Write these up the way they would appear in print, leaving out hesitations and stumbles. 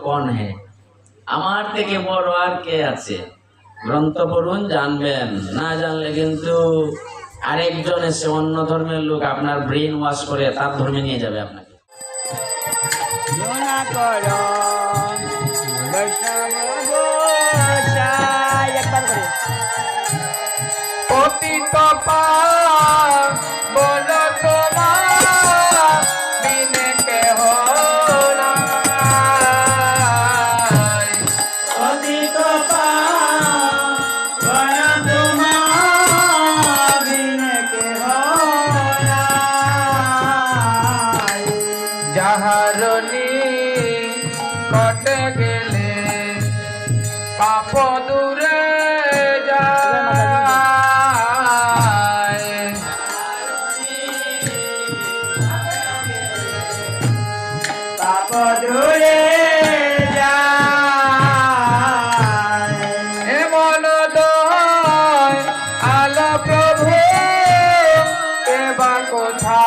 কন হে, আমার থেকে বড় আর কে আছে? গ্রন্থ পড়ুন, জানবেন। না জানলে কিন্তু আরেকজন এসে অন্য ধর্মের লোক আপনার ব্রেন ওয়াশ করে তার ধর্মে নিয়ে যাবে আপনাকে। যাহারনি কটে গেলে পাপ দূরে যায়, পাপ দূরে যায়। এমন দয় আলো প্রভু এবা কোথা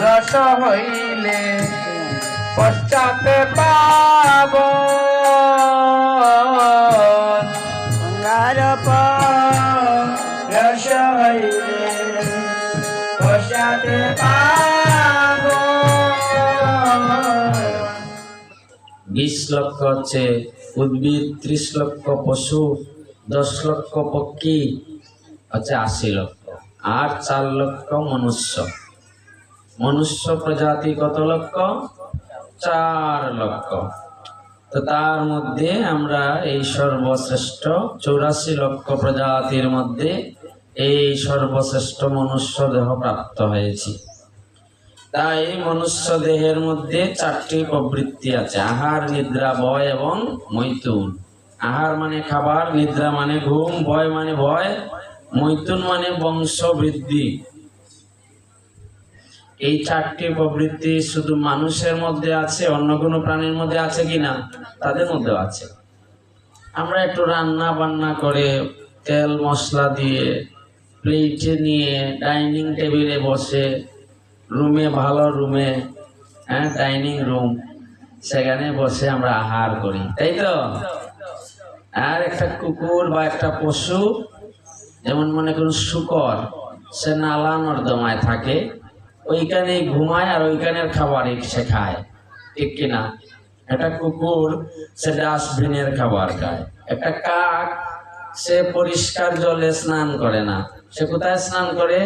রস হইলে পশ্চাতে পাব, রস হইলে পশ্চাতে পাব। 20 লক্ষ হচ্ছে উদ্ভিদ, 30 লক্ষ পশু, 10 লক্ষ পক্ষী, হচ্ছে 80 লক্ষ, আর 4 লক্ষ মনুষ্য। মনুষ্য প্রজাতি কত লক্ষ? 4 লক্ষ। তো তার মধ্যে আমরা এই সর্বশ্রেষ্ঠ 84 লক্ষ প্রজাতির মধ্যে এই সর্বশ্রেষ্ঠ মনুষ্য দেহ প্রাপ্ত হয়েছি। তাই মনুষ্য দেহের মধ্যে 4টি প্রবৃত্তি আছে: আহার, নিদ্রা, ভয় এবং মৈথুন। আহার মানে খাবার, নিদ্রা মানে ঘুম, ভয় মানে ভয়, মৈথুন মানে বংশ বৃদ্ধি। এই 4টি প্রবৃত্তি শুধু মানুষের মধ্যে আছে, অন্য কোনো প্রাণীর মধ্যে আছে কিনা? তাদের মধ্যেও আছে। আমরা একটু রান্না বান্না করে তেল মশলা দিয়ে প্লেটে নিয়ে ডাইনিং টেবিলে বসে, রুমে, ভালো রুমে, ডাইনিং রুম, সেখানে বসে আমরা আহার করি, তাই তো? আর একটা কুকুর বা একটা পশু, যেমন মনে করুন শুকর, সে নালা নর্দমায় থাকে, ওইখানে ঘুমায় আর ওইখানের খাবারই সে খায়, ঠিক কিনা? একটা কুকুর সে ডাস্টবিনের খাবার খায়। একটা কাক সে পরিষ্কার জলে স্নান করে না, সে কোথায় স্নান করে?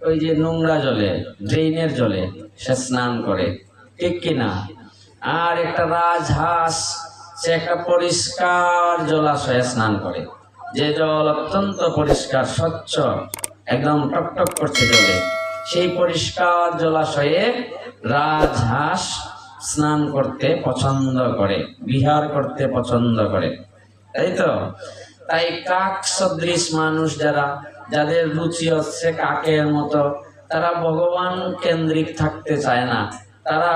ওই যে নোংরা জলে, ড্রেনের জলে সে স্নান করে, ঠিক কিনা? আর একটা রাজহাঁস সে একটা পরিষ্কার জলাশয়ে স্নান করে, যে জল অত্যন্ত পরিষ্কার, স্বচ্ছ, একদম টকটক করছে জলে। সেই পরিষ্কার জলাশয়ে রাজহাঁস স্নান করতে পছন্দ করে, বিহার করতে পছন্দ করে, তাই তো? তাই কাক সদৃশ মানুষ যারা, যাদের রুচি হচ্ছে কাকের মতো, তারা ভগবান কেন্দ্রিক থাকতে চায় না, তারা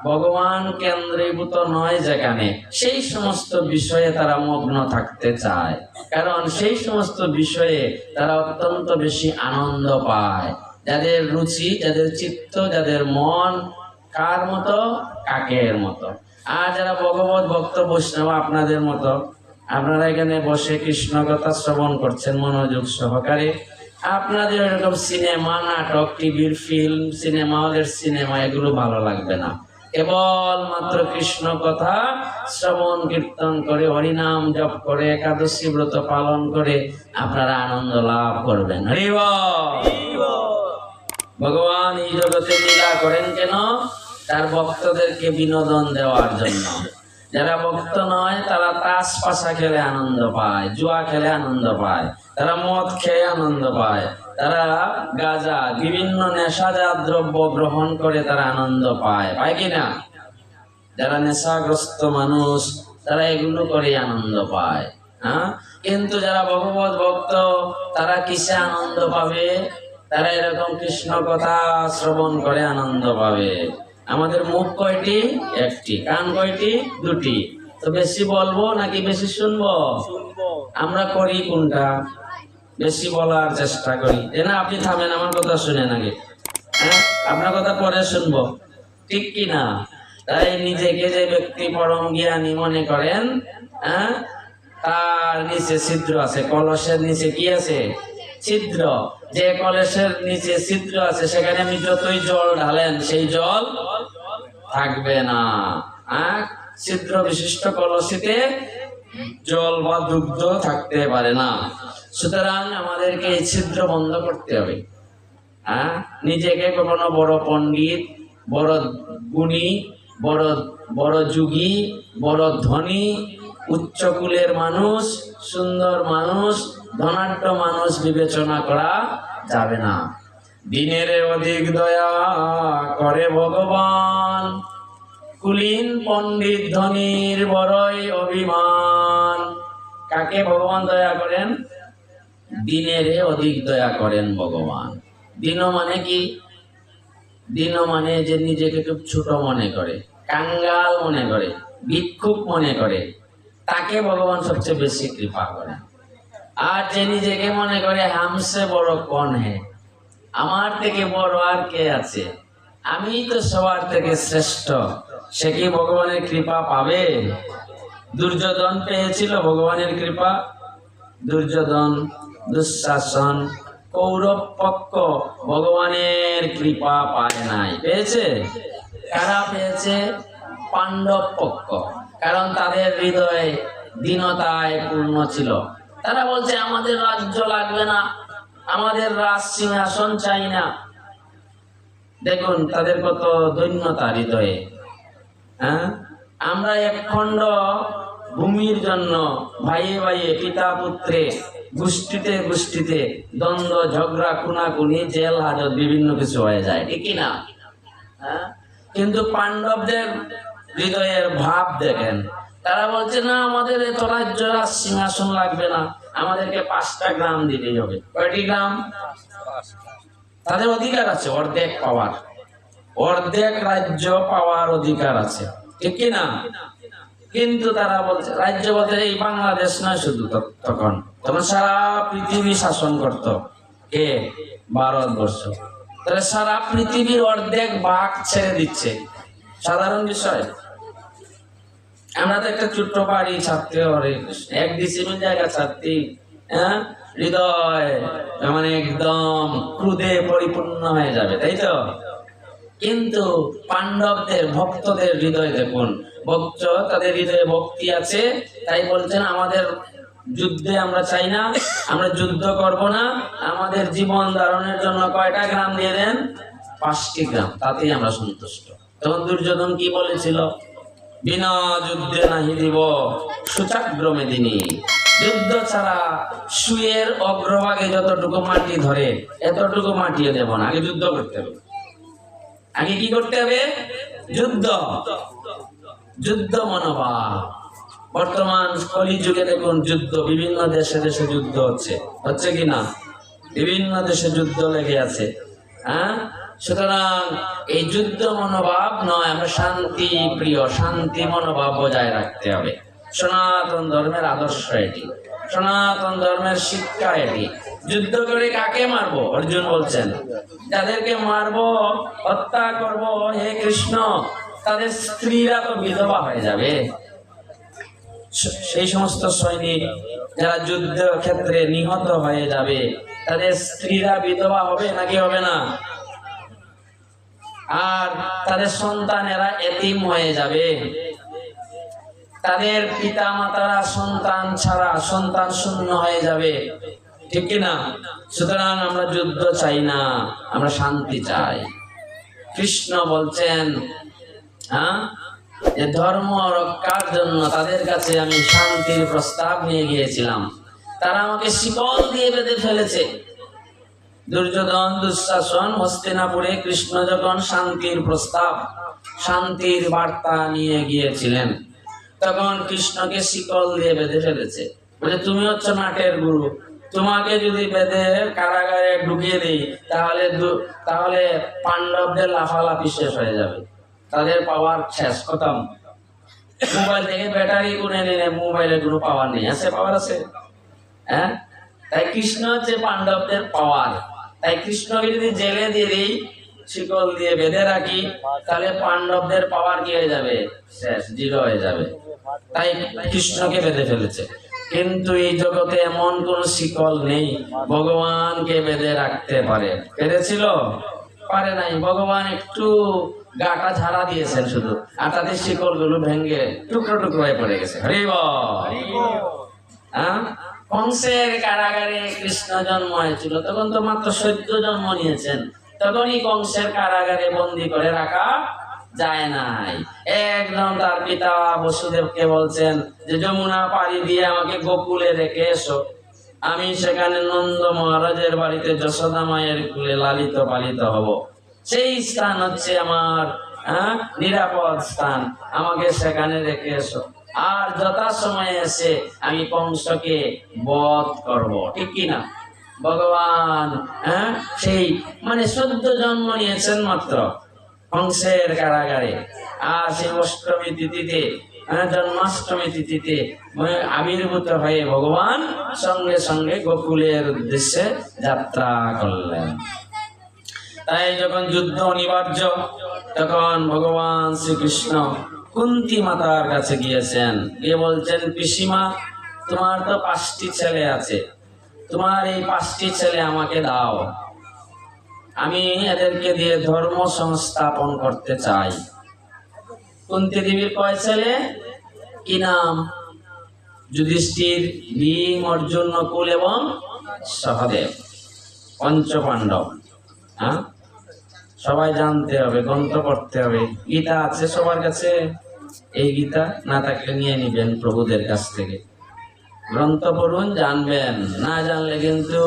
ভগবান কেন্দ্রীভূত নয়, যেখানে সেই সমস্ত বিষয়ে তারা মগ্ন থাকতে চায়, কারণ সেই সমস্ত বিষয়ে তারা অত্যন্ত বেশি আনন্দ পায়। যাদের রুচি, যাদের চিত্ত, যাদের মন কার মতো? কাকের মতো। আর যারা ভগবত ভক্ত বৈষ্ণব আপনাদের মতো, আপনারা এখানে বসে কৃষ্ণ কথা শ্রবণ করছেন মনোযোগ সহকারে, আপনাদের এরকম সিনেমা, নাটক, টিভির ফিল্ম, সিনেমা হলের সিনেমা এগুলো ভালো লাগবে না। কেবলমাত্র কৃষ্ণ কথা শ্রবণ কীর্তন করে, হরিনাম জপ করে, একাদশী ব্রত পালন করে আপনারা আনন্দ লাভ করবেন। হরি বল। ভগবান এই জগতে লীলা করেন কেন? তার ভক্তদেরকে বিনোদন দেওয়ার জন্য। যারা ভক্ত নয় তারা তাস পাশা খেলে আনন্দ পায়, জুয়া খেলে আনন্দ পায়, তারা মদ খেয়ে আনন্দ পায়, তারা গাঁজা বিভিন্ন নেশাজাত দ্রব্য গ্রহণ করে তারা আনন্দ পায়, পায় কিনা? যারা নেশাগ্রস্ত মানুষ তারা এগুলো করে আনন্দ পায়। হ্যাঁ, কিন্তু যারা ভগবত ভক্ত তারা কিসে আনন্দ পাবে? তারা এরকম কৃষ্ণ কথা শ্রবণ করে আনন্দ পাবে। আমাদের মুখ কয়টি? একটি। কান কয়টি? দুটি। তো বেশি বলবো নাকি বেশি শুনবো? আমরা করি কোনটা? বেশি বলার চেষ্টা করি। না, আপনি থামেন, আমার কথা শুনেন আগে। হ্যাঁ, আপনার কথা পরে শুনবো, ঠিক কি না? তাই নিজেকে যে ব্যক্তি পরম জ্ঞানী মনে করেন, হ্যাঁ, তার নিচে ছিদ্র আছে। কলসের নিচে কি আছে? ছিদ্র। যে কলসের নিচে ছিদ্র আছে সেখানে আপনি যতই জল ঢালেন সেই জল থাকবে না। হ্যাঁ, ছিদ্র বিশিষ্ট কলসিতে জল বা দুগ্ধ থাকতে পারে না। সুতরাং আমাদেরকে এই ছিদ্র বন্ধ করতে হবে। হ্যাঁ, নিজেকে কখনো বড় পণ্ডিত, বড় গুণী, বড় বড় যোগী, বড় ধনী, উচ্চ কুলের মানুষ, সুন্দর মানুষ, ধনাঢ্য মানুষ বিবেচনা করা যাবে না। দিনের অধিক দয়া করে ভগবান, কুলীন পণ্ডিত ধনীর বড়ই অভিমান। কাকে ভগবান দয়া করেন? দিনের অধিক দয়া করেন ভগবান। দিন মানে কি? দিন মানে যে নিজেকে খুব ছোট মনে করে, কাঙ্গাল মনে করে, ভিক্ষুক মনে করে, তাকে ভগবান সবচেয়ে বেশি কৃপা করেন। আর যে নিজেকে মনে করে হামসে বড় কোন হে, আমার থেকে বড় আর কে আছে, আমি তো সবার থেকে শ্রেষ্ঠ, সে কি ভগবানের কৃপা পাবে? দুর্যোধন পেয়েছিল ভগবানের কৃপা? দুর্যোধন, দুঃশাসন, কৌরব পক্ষ ভগবানের কৃপা পায় নাই। পেয়েছে? কারা পেয়েছে? পাণ্ডব পক্ষ। কারণ তাদের হৃদয়ে দীনতায় পূর্ণ ছিল। তারা বলছে আমাদের রাজ্য লাগবে না, আমাদের রাজ সিংহাসন চাই না। দেখুন তাদের কত দৈন্যতা হৃদয়ে। হ্যাঁ, আমরা এক খণ্ড ভূমির জন্য ভাইয়ে ভাইয়ে, পিতা পুত্রে, গোষ্ঠীতে গোষ্ঠীতে দ্বন্দ্ব, ঝগড়া, খুনাখুনি, জেল হাজত বিভিন্ন কিছু হয়ে যায়, ঠিক না? হ্যাঁ, কিন্তু পাণ্ডবদের হৃদয়ের ভাব দেখেন। তারা বলছে না, আমাদের এত রাজ্য রাজ সিংহাসন লাগবে না, আমাদেরকে 5টা গ্রাম দিলেই হবে। কয়টি গ্রাম? তাদের অধিকার আছে অর্ধেক পাওয়ার, অর্ধেক রাজ্য পাওয়ার অধিকার আছে, ঠিক কিনা? কিন্তু তারা বলছে, রাজ্য বলতে এই বাংলাদেশ নয় শুধু, তখন তখন সারা পৃথিবী শাসন করত কে? ভারতবর্ষ। তাহলে সারা পৃথিবীর অর্ধেক ভাগ ছেড়ে দিচ্ছে, সাধারণ বিষয়। আমরা তো একটা ছোট্ট বাড়ি ছাড়তে, 1 ডিসিমিল জায়গা ছাড়তে, হ্যাঁ, হৃদয় মানে একদম ক্রোধে পরিপূর্ণ হয়ে যাবে, তাই তো? কিন্তু পাণ্ডবদের ভক্তদের হৃদয় দেখুন, ভক্ত, তাদের হৃদয়ে ভক্তি আছে। তাই বলছেন আমাদের যুদ্ধে আমরা চাই না, আমরা যুদ্ধ করব না, আমাদের জীবন ধারণের জন্য কয়টা গ্রাম দিয়ে দেন? 5টি গ্রাম, তাতেই আমরা সন্তুষ্ট। তখন দুর্যোধন কি বলেছিল? বিনা যুদ্ধে নাহি দিব সুচাগ্র মেদিনী। যুদ্ধ ছাড়া শুয়ের অগ্রভাগে যতটুকু মাটি ধরে এতটুকু মাটিও দেব না, আগে যুদ্ধ করতে হবে। আগে কি করতে হবে? যুদ্ধ। যুদ্ধ মনোভাব। বর্তমান কলিযুগে দেখুন যুদ্ধ, বিভিন্ন দেশে দেশে যুদ্ধ হচ্ছে কি না? বিভিন্ন দেশে যুদ্ধ লেগে আছে। হ্যাঁ, সুতরাং এই যুদ্ধ মনোভাব নয়, আমরা শান্তি প্রিয়, শান্তি মনোভাব বজায় রাখতে হবে। সনাতন ধর্মের আদর্শ এটি, সনাতন ধর্মের শিক্ষা এটি। যুদ্ধ করে কাকে মারবো? অর্জুন বলছেন যাদেরকে মারবো, হত্যা করব, হে কৃষ্ণ, তাদের স্ত্রীরা তো বিধবা হয়ে যাবে। সেই সমস্ত সৈনিক যারা যুদ্ধ ক্ষেত্রে নিহত হয়ে যাবে, তাদের স্ত্রীরা বিধবা হবে নাকি হবে না? আর তাদের সন্তানেরা এতিম হয়ে যাবে, তাদের পিতা মাতারা সন্তান ছাড়া, সন্তান শূন্য হয়ে যাবে, ঠিক কিনা? সুতরাং আমরা যুদ্ধ চাই না, আমরা শান্তি চাই। কৃষ্ণ বলছেন, হ্যাঁ, যে ধর্ম রক্ষার জন্য তাদের কাছে আমি শান্তির প্রস্তাব নিয়ে গিয়েছিলাম, তারা আমাকে শিকল দিয়ে বেঁধে ফেলেছে। দুর্যোধন দুঃশাসন হস্তিনাপুরে কৃষ্ণ যখন শান্তির প্রস্তাব, শান্তির বার্তা নিয়ে গিয়েছিলেন, তখন কৃষ্ণকে শিকল দিয়ে বেঁধে ফেলেছে। বলে তুমি হচ্ছে নাটের গুরু, তোমাকে যদি বেঁধে কারাগারে ঢুকিয়ে দিই তাহলে পাণ্ডবদের লাফালাফি শেষ হয়ে যাবে, তাদের পাওয়ার শেষ, খতম। মোবাইল থেকে ব্যাটারি কিনে নিলে মোবাইলের কোনো পাওয়ার নেই, আছে? পাওয়ার আছে? হ্যাঁ, তাই কৃষ্ণ হচ্ছে পাণ্ডবদের পাওয়ার। তাই কৃষ্ণকে যদি জেলে দিয়ে দিই, শিকল দিয়ে বেঁধে রাখি, তাহলে পাণ্ডবদের পাওয়ার কি হয়ে যাবে? শেষ, জিরো হয়ে যাবে। তাই কৃষ্ণকে বেঁধে ফেলেছে। কিন্তু এই জগতে এমন কোন শিকল নেই ভগবানকে বেঁধে রাখতে পারে। পেরেছিল? পারে নাই। ভগবান একটু গাটা ঝাড়া দিয়েছেন শুধু, আর তাদের শিকল গুলো ভেঙে টুকরো টুকরো হয়ে পড়ে গেছে। হরি বল। হ্যাঁ, কংসের কারাগারে কৃষ্ণ জন্ম হয়েছিল, তখন তো মাত্র 14 জন্ম নিয়েছেন। তখনই কংসের কারাগারে বন্দি করে রাখা যায় নাই। একদম তার পিতা বসুদেবকে বলছেন যে যমুনা পাড়ি দিয়ে আমাকে গোকুলে রেখে এসো, আমি সেখানে নন্দ মহারাজের বাড়িতে যশোদা মায়ের কুলে লালিত পালিত হব। সেই স্থান হচ্ছে আমার নিরাপদ স্থান, আমাকে সেখানে রেখে এসো। আর যথা সময়ে এসে আমি কংসকে বধ করব, ঠিক কিনা? ভগবান সেই 14 জন্ম নিয়েছেন মাত্র কংসের কারাগারে। আর সেই অষ্টমী তিথিতে, জন্মাষ্টমী তিথিতে আবির্ভূত হয়ে ভগবান সঙ্গে সঙ্গে গোকুলের উদ্দেশ্যে যাত্রা করলেন। তাই যখন যুদ্ধ অনিবার্য, তখন ভগবান শ্রীকৃষ্ণ কুন্তী মাতার কাছে গিয়েছেন, গিয়ে বলছেন, পিসিমা, তোমার তো 5টি ছেলে আছে, তোমার এই 5টি ছেলে আমাকে দাও, আমি এদেরকে দিয়ে ধর্ম সংস্থাপন করতে চাই। কুন্তী দেবীর কয় ছেলে? কি নাম? যুধিষ্ঠির, ভীম, অর্জুন, নকুল এবং সহদেব, পঞ্চপাণ্ডব। হ্যাঁ, সবাই জানতে হবে, গ্রন্থ পড়তে হবে। গীতা আছে সবার কাছে? এই গীতা না থাকলে নিয়ে নিবেন প্রভুদের কাছ থেকে, গ্রন্থ পড়ুন, জানবেন। না জানলে কিন্তু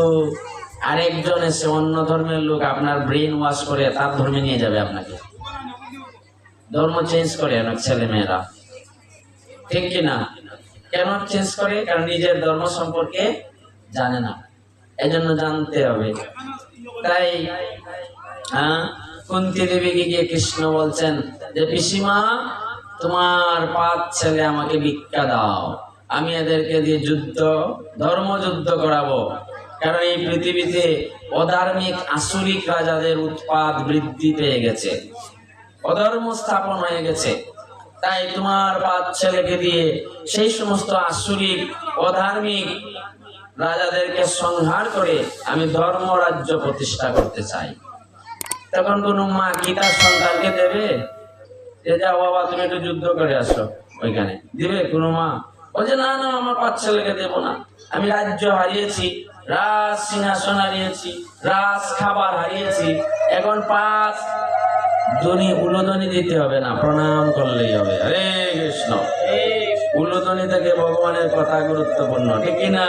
আরেকজন এসে অন্য ধর্মের লোক আপনার ব্রেন ওয়াশ করে তার ধর্মে নিয়ে যাবে আপনাকে, ধর্ম চেঞ্জ করে অনেক ছেলে মেয়েরা, ঠিক কিনা? কেন চেঞ্জ করে? কারণ নিজের ধর্ম সম্পর্কে জানে না, এজন্য জানতে হবে। তাই কুন্তী দেবীকে গিয়ে কৃষ্ণ বলছেন যে পিসিমা, তোমার 5 ছেলে আমাকে ভিক্ষা দাও, আমি এদেরকে দিয়ে ধর্মযুদ্ধ করাবো। কারণ এই পৃথিবীতে অধার্মিক আসুরিক রাজাদের উৎপাত বৃদ্ধি পেয়ে গেছে, অধর্ম স্থাপন হয়ে গেছে। তাই তোমার 5 ছেলেকে দিয়ে সেই সমস্ত আসুরিক অধার্মিক রাজাদেরকে সংহার করে আমি ধর্ম রাজ্য প্রতিষ্ঠা করতে চাই। তখন কোন মা কি তার সন্তানকে দেবে যে যাও বাবা তুমি একটু যুদ্ধ করে আসো? ওইখানে দিবে কোনো মা? বলছে না না, আমার 5 ছেলেকে দেবো না, আমি রাজ্য হারিয়েছি, রাজ সিংহাসন হারিয়েছি, রাজ খাবার হারিয়েছি, এখন 5 উলুধ্বনি দিতে হবে না, প্রণাম করলেই হবে। হরে কৃষ্ণ। উলুধ্বনি থেকে ভগবানের কথা গুরুত্বপূর্ণ, ঠিক কিনা?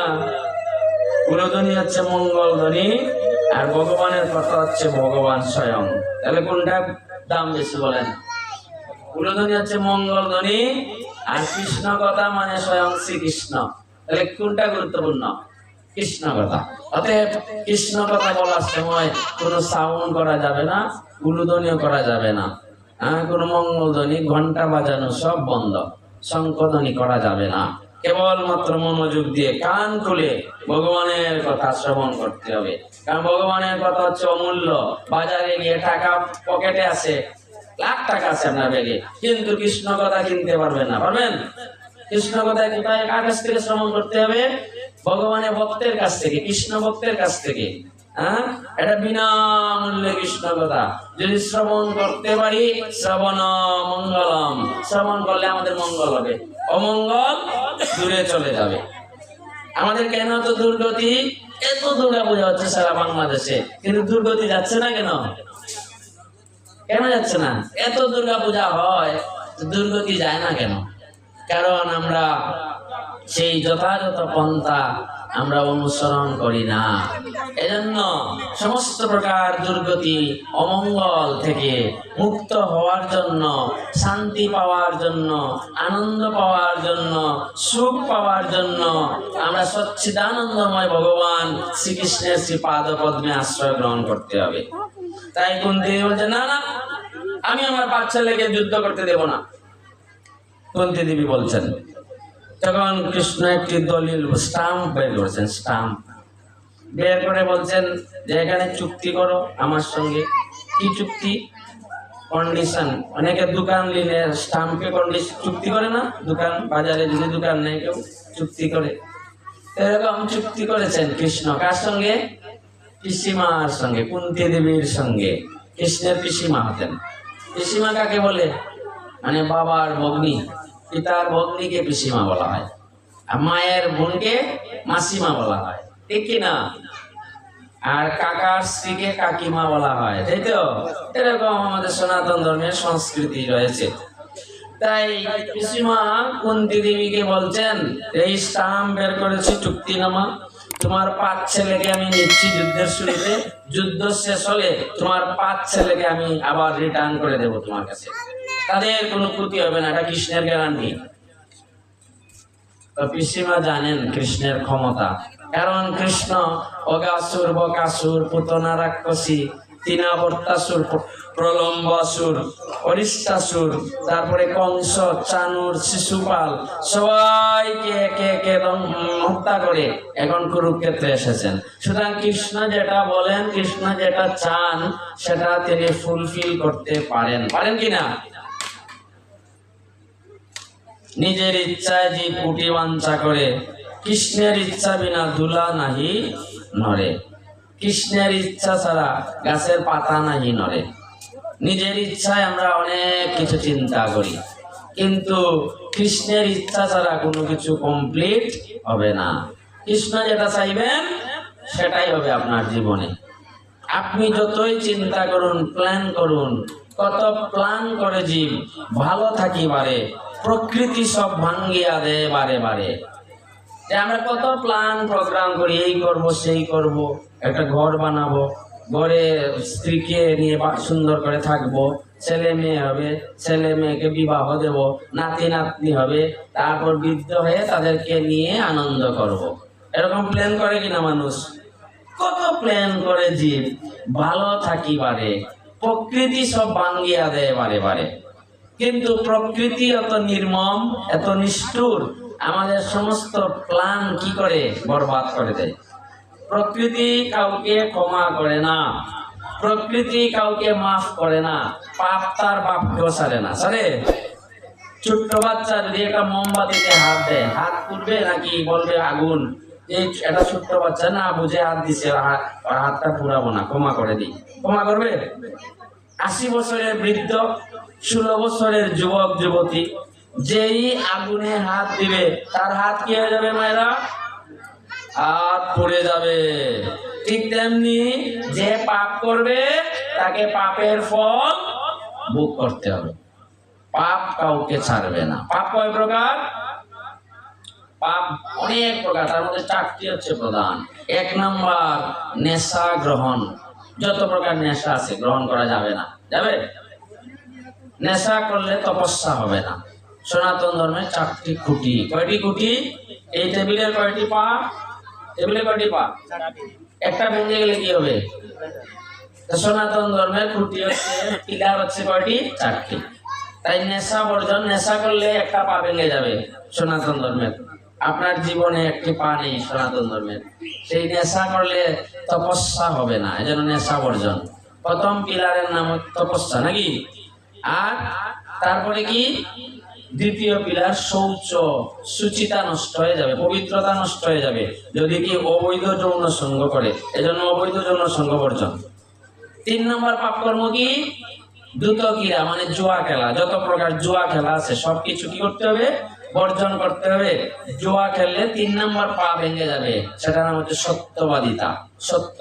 উলুধ্বনি হচ্ছে মঙ্গল ধ্বনি, আর ভগবানের কথা হচ্ছে ভগবান স্বয়ং। তাহলে কোনটা দাম বেশি বলেন? উলুধ্বনি হচ্ছে মঙ্গল ধ্বনি, আর কৃষ্ণ কথা মানে স্বয়ং শ্রীকৃষ্ণ। তাহলে কোনটা গুরুত্বপূর্ণ? কৃষ্ণ কথা। অতএব কৃষ্ণ কথা বলার সময় কোনো সাউন্ড করা যাবে না, উলুধ্বনিও করা যাবে না, কোনো মঙ্গল ধ্বনি, ঘন্টা বাজানো সব বন্ধ, শঙ্খধ্বনি করা যাবে না। কেবলমাত্র মনোযোগ দিয়ে কান খুলে ভগবানের কথা শ্রবণ করতে হবে। কারণ ভগবানের কথা হচ্ছে অমূল্য। বাজারে গিয়ে টাকা পকেটে আছে, লাখ টাকা আছে আপনার ব্যাগে, কিন্তু কৃষ্ণ কথা কিনতে পারবেন না। পারবেন? কৃষ্ণ কথা কোথায়, কার কাছ থেকে শ্রবণ করতে হবে? ভগবানের ভক্তের কাছ থেকে, কৃষ্ণ ভক্তের কাছ থেকে। এটা বিনামূল্যে কৃষ্ণ কথা যদি শ্রবণ করতে পারি, শ্রবণ মঙ্গলম, শ্রবণ করলে আমাদের মঙ্গল হবে, অমঙ্গল দূরে চলে যাবে। আমাদের কেন তো দুর্গতি? এত দুর্গা পূজা হচ্ছে সারা বাংলাদেশে, কিন্তু দুর্গতি যাচ্ছে না কেন? কেন যাচ্ছে না? এত দুর্গা পূজা হয়, দুর্গতি যায় না কেন? কারণ আমরা সেই যথাযথ পন্থা আমরা অনুসরণ করি না। এজন্য সমস্ত প্রকার দুর্গতি অমঙ্গল থেকে মুক্ত হওয়ার জন্য, শান্তি পাওয়ার জন্য, আনন্দ পাওয়ার জন্য, সুখ পাওয়ার জন্য আমরা সচ্চিদানন্দময় ভগবান শ্রীকৃষ্ণের শ্রীপাদ পদ্মে আশ্রয় গ্রহণ করতে হবে। তাই কুন্তী বলছে, না না, আমি আমার বাচ্চা লেগে যুদ্ধ করতে দেব না। কুন্তী দেবী বলছেন। তখন কৃষ্ণ একটি দলিল স্টাম্প বের করেছেন, স্টাম্প বের করে বলছেন যে এখানে চুক্তি করো আমার সঙ্গে। কি চুক্তি? কন্ডিশন। অনেকে দোকান নিলে স্টাম্পে কন্ডিশন চুক্তি করে না? দোকান বাজারে যদি দোকান নেই কেউ চুক্তি করে, এরকম চুক্তি করেছেন কৃষ্ণ। কার সঙ্গে? পিসিমার সঙ্গে, কুন্তী দেবীর সঙ্গে। কৃষ্ণের পিসিমা হতেন। পিসিমা কাকে বলে? মানে বাবার ভগ্নী, পিতার ভগ্নীকে পিসিমা বলা হয়, আর মায়ের বোনকে মাসিমা বলা হয়, ঠিক কিনা? আর কাকার স্ত্রীকে কাকিমা বলা হয়, তাই তো? এরকম আমাদের সনাতন ধর্মের সংস্কৃতি রয়েছে। তাই পিসিমা কুন্তী দেবীকে বলছেন, এই স্টাম্প বের করেছি, চুক্তিনামা, তোমার 5 ছেলেকে আমি নিচ্ছি যুদ্ধের শুরুতে, যুদ্ধ শেষ হলে তোমার 5 ছেলেকে আমি আবার রিটার্ন করে দেব তোমার কাছে, তাদের কোনো ক্ষতি হবে না, এটা কৃষ্ণের গ্যারান্টি। তো পিসিমা জানেন কৃষ্ণের ক্ষমতা, কারণ কৃষ্ণ অগাসুর, বকাসুর, পুতনা রাক্ষসী, তৃণাবর্তাসুর, প্রলম্বাসুর, অরিষ্টাসুর, তারপরে কংস, চানুর, শিশুপাল সবাইকে একে একে হত্যা করে এখন কুরুক্ষেত্রে এসেছেন। সুতরাং কৃষ্ণ যেটা বলেন, কৃষ্ণ যেটা চান, সেটা তিনি ফুলফিল করতে পারেন। পারেন কিনা? নিজের ইচ্ছায় যে পুটি বাঞ্ছা করে, কৃষ্ণের ইচ্ছা বিনা ধুলা নাহি নড়ে। কৃষ্ণের ইচ্ছা ছাড়া গাছের পাতা নাহি নড়ে। নিজের ইচ্ছায় আমরা অনেক কিছু চিন্তা করি, কিন্তু কৃষ্ণের ইচ্ছা ছাড়া কোনো কিছু কমপ্লিট হবে না। কৃষ্ণ যেটা চাইবেন সেটাই হবে আপনার জীবনে। আপনি যতই চিন্তা করুন, প্ল্যান করুন, কত প্ল্যান করে জীব ভালো থাকিবারে, প্রকৃতি সব ভাঙ্গিয়া দে বারে বারে। আমরা কত প্ল্যান প্রোগ্রাম করি, এই করব সেই করব, একটা ঘর বানাবো, ঘরে স্ত্রীকে নিয়ে সুন্দর করে থাকবো, ছেলে মেয়ে হবে, ছেলে মেয়েকে বিবাহ দেব, নাতি নাতনি হবে, তারপর বৃদ্ধ হয়ে তাদেরকে নিয়ে আনন্দ করব। এরকম প্ল্যান করে কিনা মানুষ? কত প্ল্যান করে জীব ভালো থাকিবারে, প্রকৃতি সব ভাঙ্গিয়া দেয় বারে বারে। কিন্তু প্রকৃতি এত নির্মম, এত নিষ্ঠুর, আমাদের সমস্ত প্ল্যান কি করে বরবাদ করে দেয়। প্রকৃতি কাউকে ক্ষমা করে না, প্রকৃতি কাউকে মাফ করে না, পাপ তার বাপকেও ছাড়ে না। ছাড়ে? ছোট্ট বাচ্চা যদি একটা মোমবাতিতে হাত দেয়, হাত পুড়বে নাকি বলবে আগুন? এই একটা ছোট্ট বাচ্চা না বুঝে হাত দিছে, হাতটা পুড়াবো না, ক্ষমা করে দিই, ক্ষমা করবে? 80 বছরের বৃদ্ধ, 16 বছরের যুবক যুবতী, যেই আগুনে হাত দিবে তার হাত কি হয়ে যাবে মায়েরা? হাত পুড়ে যাবে। ঠিক তেমনি যে পাপ করবে তাকে পাপের ফল ভোগ করতে হবে। পাপ কাউকে ছাড়বে না। পাপ কয় প্রকার? পাপ অনেক প্রকার, তার মধ্যে 4টি হচ্ছে প্রধান। 1 নম্বর নেশা গ্রহণ। যত প্রকার নেশা আছে গ্রহণ করা যাবে না। যাবে? নেশা করলে তপস্যা হবে না। সনাতন ধর্মের 4টি খুঁটি। কয়টি খুঁটি? এই টেবিলের কয়টি পা? টেবিলে কয়টি পা? একটা ভেঙে গেলে কি হবে? সনাতন ধর্মের খুঁটি হচ্ছে, পিলার হচ্ছে কয়টি? 4টি। তাই নেশা বর্জন, নেশা করলে একটা পা ভেঙে যাবে সনাতন ধর্মের। আপনার জীবনে একটি পা নেই সনাতন ধর্মের, সেই নেশা করলে তপস্যা হবে না, এজন্য নেশা বর্জন। প্রথম পিলারের নাম তপস্যা, নাকি? আর তারপরে কি? দ্বিতীয় পিলার শৌচ, সুচিতা নষ্ট হয়ে যাবে, পবিত্রতা নষ্ট হয়ে যাবে যদি কি অবৈধ যৌন সঙ্গ করে, এজন্য অবৈধ যৌন সঙ্গ বর্জন। 3 নম্বর পাপকর্ম কি? দ্রুত ক্রীড়া, মানে জুয়া খেলা। যত প্রকার জুয়া খেলা আছে সবকিছু কি করতে হবে? বর্জন করতে হবে। জুয়া খেললে 3 নম্বর পা ভেঙে যাবে, সেটার নাম হচ্ছে সত্যবাদিতা, সত্য।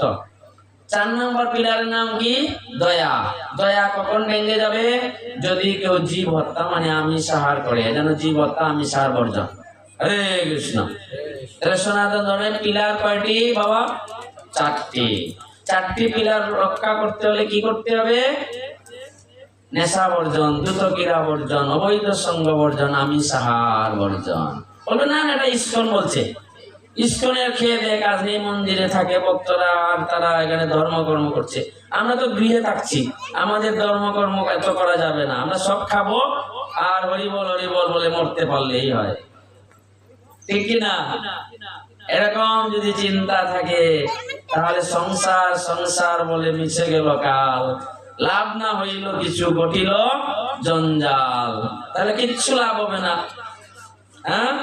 4 নম্বর পিলারের নাম কি? দয়া। দয়া কখন ভেঙে যাবে? যদি কেউ জীব হত্যা, মানে আমিষ আহার করে, এজন্য জীব হত্যা, আমিষ আহার বর্জন। হরে কৃষ্ণ। সনাতন ধর্মের পিলার কয়টি বাবা? চারটি পিলার রক্ষা করতে হলে কি করতে হবে? নেশা বর্জন, দ্রুত ক্রীড়া বর্জন, অবৈধ সঙ্গ বর্জন, আমিষ আহার বর্জন। বলবে না এটা ইস্কন বলছে। ইস্কনের খেয়ে দেয় কাজ নেই, মন্দিরে থাকে ভক্তরা আর তারা এখানে ধর্মকর্ম করছে। আমরা তো গৃহে থাকছি, আমাদের ধর্মকর্ম এত করা যাবে না। আমরা সব খাবো আর হরিবল হরিবল বলে মরতে পারলেই হয়, ঠিক কিনা? এরকম যদি চিন্তা থাকে তাহলে সংসার সংসার বলে মিশে গেল কাল, লাভ না হইল কিছু, ঘটিল জঞ্জাল, তাহলে কিচ্ছু লাভ হবে না। হ্যাঁ,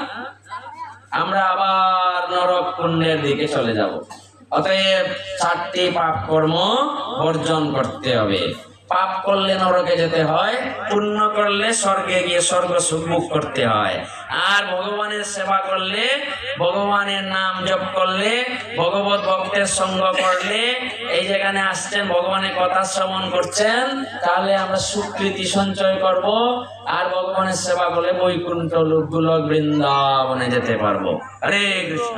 আমরা আবার নরক পুণ্যের দিকে চলে যাব। অতএব 4টি পাপ কর্ম বর্জন করতে হবে। পাপ করলে নরকে যেতে হয়, পুণ্য করলে স্বর্গে গিয়ে স্বর্গ সুখ ভোগ করতে হয়। আর ভগবানের সেবা করলে, ভগবানের নাম জপ করলে, ভগবত ভক্তের সঙ্গ করলে, এই যেখানে আসছেন ভগবানের কথা শ্রবণ করছেন, তাহলে আমরা সুকৃতি সঞ্চয় করব। আর ভগবানের সেবা করলে বৈকুণ্ঠ লোক গোলক বৃন্দাবনে যেতে পারবো। হরে কৃষ্ণ।